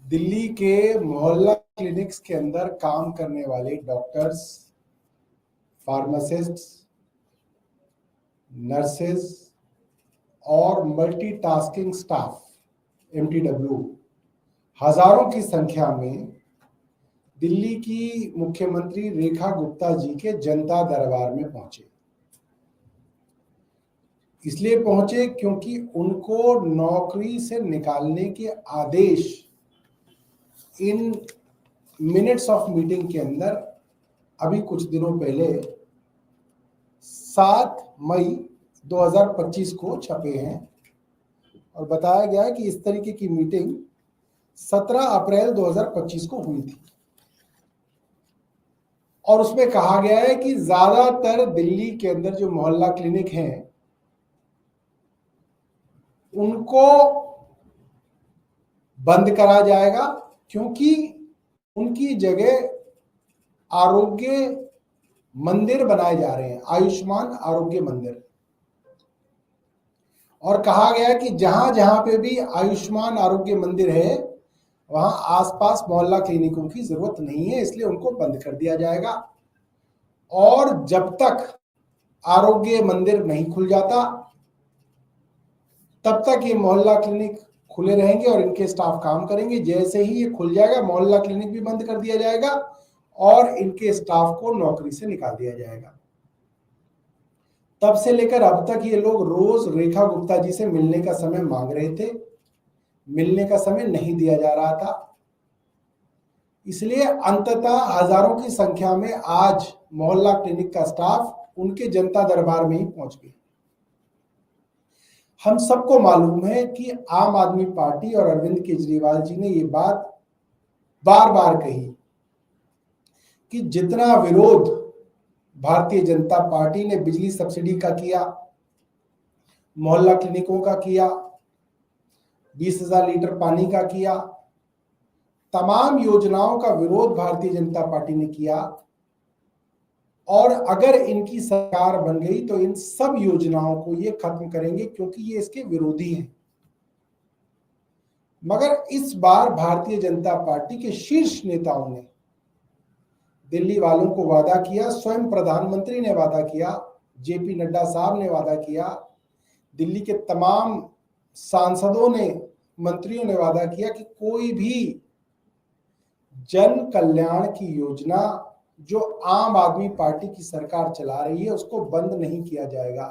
दिल्ली के मोहल्ला क्लिनिक्स के अंदर काम करने वाले डॉक्टर्स, फार्मासिस्ट्स, नर्सेज और मल्टीटास्किंग स्टाफ MTW हजारों की संख्या में दिल्ली की मुख्यमंत्री रेखा गुप्ता जी के जनता दरबार में पहुंचे। इसलिए पहुंचे क्योंकि उनको नौकरी से निकालने के आदेश इन मिनट्स ऑफ मीटिंग के अंदर अभी कुछ दिनों पहले 7 मई 2025 को छपे हैं और बताया गया है कि इस तरीके की मीटिंग 17 अप्रैल 2025 को हुई थी और उसमें कहा गया है कि ज्यादातर दिल्ली के अंदर जो मोहल्ला क्लिनिक हैं उनको बंद करा जाएगा क्योंकि उनकी जगह आरोग्य मंदिर बनाए जा रहे हैं, आयुष्मान आरोग्य मंदिर। और कहा गया कि जहां जहां पे भी आयुष्मान आरोग्य मंदिर है वहां आसपास मोहल्ला क्लिनिकों की जरूरत नहीं है, इसलिए उनको बंद कर दिया जाएगा। और जब तक आरोग्य मंदिर नहीं खुल जाता तब तक ये मोहल्ला क्लिनिक खुले रहेंगे और इनके स्टाफ काम करेंगे। जैसे ही ये खुल जाएगा मोहल्ला क्लिनिक भी बंद कर दिया जाएगा और इनके स्टाफ को नौकरी से निकाल दिया जाएगा। तब से लेकर अब तक ये लोग रोज रेखा गुप्ता जी से मिलने का समय मांग रहे थे, मिलने का समय नहीं दिया जा रहा था। इसलिए अंततः हजारों की संख्या में आज मोहल्ला क्लिनिक का स्टाफ उनके जनता दरबार में ही पहुंच गया। हम सबको मालूम है कि आम आदमी पार्टी और अरविंद केजरीवाल जी ने ये बात बार बार कही कि जितना विरोध भारतीय जनता पार्टी ने बिजली सब्सिडी का किया, मोहल्ला क्लिनिकों का किया, 20,000 लीटर पानी का किया, तमाम योजनाओं का विरोध भारतीय जनता पार्टी ने किया और अगर इनकी सरकार बन गई तो इन सब योजनाओं को ये खत्म करेंगे क्योंकि ये इसके विरोधी हैं। मगर इस बार भारतीय जनता पार्टी के शीर्ष नेताओं ने दिल्ली वालों को वादा किया, स्वयं प्रधानमंत्री ने वादा किया, JP नड्डा साहब ने वादा किया, दिल्ली के तमाम सांसदों ने, मंत्रियों ने वादा किया कि कोई भी जन कल्याण की योजना जो आम आदमी पार्टी की सरकार चला रही है उसको बंद नहीं किया जाएगा।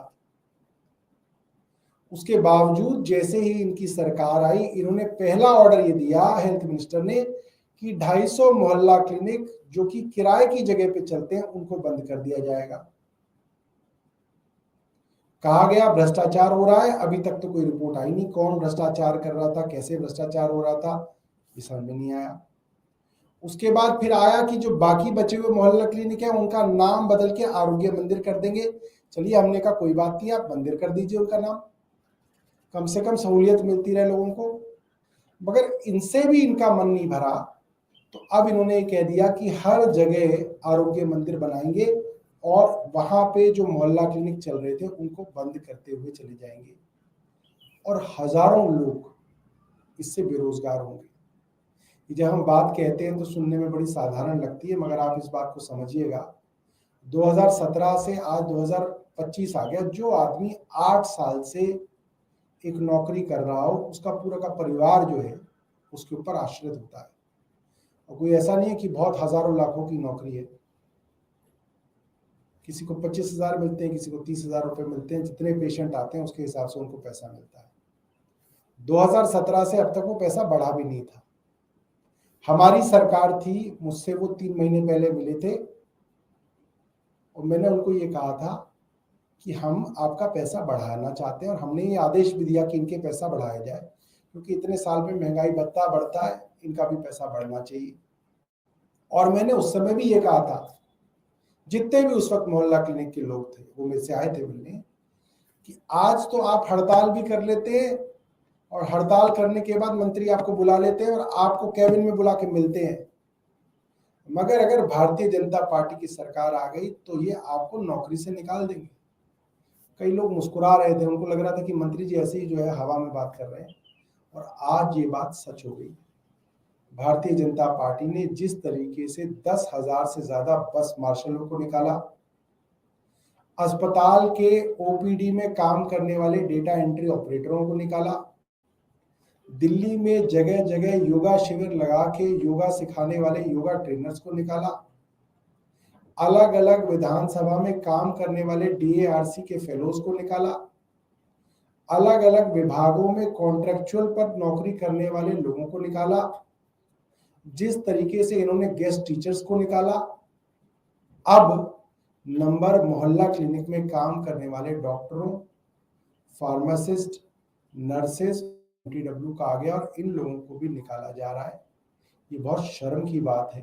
उसके बावजूद जैसे ही इनकी सरकार आई, इन्होंने पहला ऑर्डर ये दिया हेल्थ मिनिस्टर ने कि 250 मोहल्ला क्लिनिक जो कि किराए की जगह पे चलते हैं उनको बंद कर दिया जाएगा। कहा गया भ्रष्टाचार हो रहा है, अभी तक तो कोई रिपोर्ट आई नहीं, कौन भ्रष्टाचार कर रहा था, कैसे भ्रष्टाचार हो रहा था, ये समझ में नहीं आया। उसके बाद फिर आया कि जो बाकी बचे हुए मोहल्ला क्लिनिक है उनका नाम बदल के आरोग्य मंदिर कर देंगे। चलिए, हमने कहा कोई बात नहीं, आप मंदिर कर दीजिए उनका नाम, कम से कम सहूलियत मिलती रहे लोगों को। मगर इनसे भी इनका मन नहीं भरा तो अब इन्होंने कह दिया कि हर जगह आरोग्य मंदिर बनाएंगे और वहां पे जो मोहल्ला क्लिनिक चल रहे थे उनको बंद करते हुए चले जाएंगे और हजारों लोग इससे बेरोजगार होंगे। जब हम बात कहते हैं तो सुनने में बड़ी साधारण लगती है, मगर आप इस बात को समझिएगा, 2017 से आज 2025 आ गया। जो आदमी 8 साल से एक नौकरी कर रहा हो उसका पूरा का परिवार जो है उसके ऊपर आश्रित होता है। और कोई ऐसा नहीं है कि बहुत हजारों लाखों की नौकरी है, किसी को 25,000 मिलते हैं, किसी को 30,000 रुपए मिलते हैं, जितने पेशेंट आते हैं उसके हिसाब से उनको पैसा मिलता है। 2017 से अब तक वो पैसा बढ़ा भी नहीं था। हमारी सरकार थी, मुझसे वो 3 महीने पहले मिले थे और मैंने उनको ये कहा था कि हम आपका पैसा बढ़ाना चाहते हैं और हमने ये आदेश भी दिया कि इनके पैसा बढ़ाया जाए क्योंकि इतने साल में महंगाई भत्ता बढ़ता है, इनका भी पैसा बढ़ना चाहिए। और मैंने उस समय भी ये कहा था, जितने भी उस वक्त मोहल्ला क्लिनिक के लोग थे वो मेरे से आए थे मिलने, कि आज तो आप हड़ताल भी कर लेते हैं और हड़ताल करने के बाद मंत्री आपको बुला लेते हैं और आपको कैबिन में बुला के मिलते हैं, मगर अगर भारतीय जनता पार्टी की सरकार आ गई तो ये आपको नौकरी से निकाल देंगे। कई लोग मुस्कुरा रहे थे, उनको लग रहा था कि मंत्री जी ऐसे ही जो है हवा में बात कर रहे हैं, और आज ये बात सच हो गई। भारतीय जनता पार्टी ने जिस तरीके से 10,000 से ज्यादा बस मार्शलों को निकाला, अस्पताल के ओपीडी में काम करने वाले डेटा एंट्री ऑपरेटरों को निकाला, दिल्ली में जगह जगह योगा शिविर लगा के योगा सिखाने वाले योगा ट्रेनर्स को निकाला, अलग अलग विधानसभा में काम करने वाले डीएआरसी के फेलोज को निकाला, अलग अलग विभागों में कॉन्ट्रेक्चुअल पर नौकरी करने वाले लोगों को निकाला, जिस तरीके से इन्होंने गेस्ट टीचर्स को निकाला, अब नंबर मोहल्ला क्लिनिक में काम करने वाले डॉक्टरों, फार्मासिस्ट, नर्सेस, टीडब्ल्यू का आ गया और इन लोगों को भी निकाला जा रहा है। ये बहुत शर्म की बात है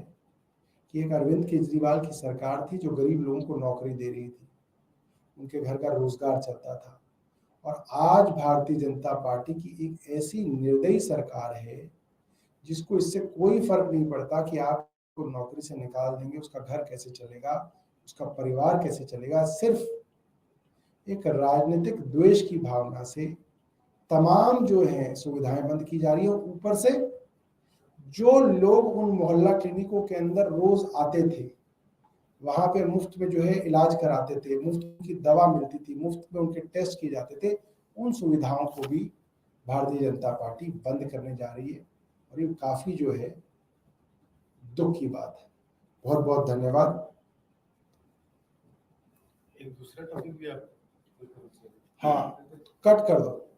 कि एक अरविंद केजरीवाल की सरकार थी जो गरीब लोगों को नौकरी दे रही थी, उनके घर का रोजगार चलता था, और आज भारतीय जनता पार्टी की एक ऐसी निर्दयी सरकार है जिसको इससे कोई फर्क नहीं पड़ता कि आपको नौकरी से निकाल देंगे, उसका घर कैसे चलेगा, उसका परिवार कैसे चलेगा। सिर्फ एक राजनीतिक द्वेष की भावना से तमाम जो है सुविधाएं बंद की जा रही है। ऊपर से जो लोग उन मोहल्ला क्लिनिकों के अंदर रोज आते थे, वहां पे मुफ्त में जो है इलाज कराते थे, मुफ्त की दवा मिलती थी, मुफ्त में उनके टेस्ट किए जाते थे, उन सुविधाओं को भी भारतीय जनता पार्टी बंद करने जा रही है, और ये काफी जो है दुख की बात है। बहुत बहुत धन्यवाद। एक दूसरा टॉपिक भी आप, हाँ, कट कर दो।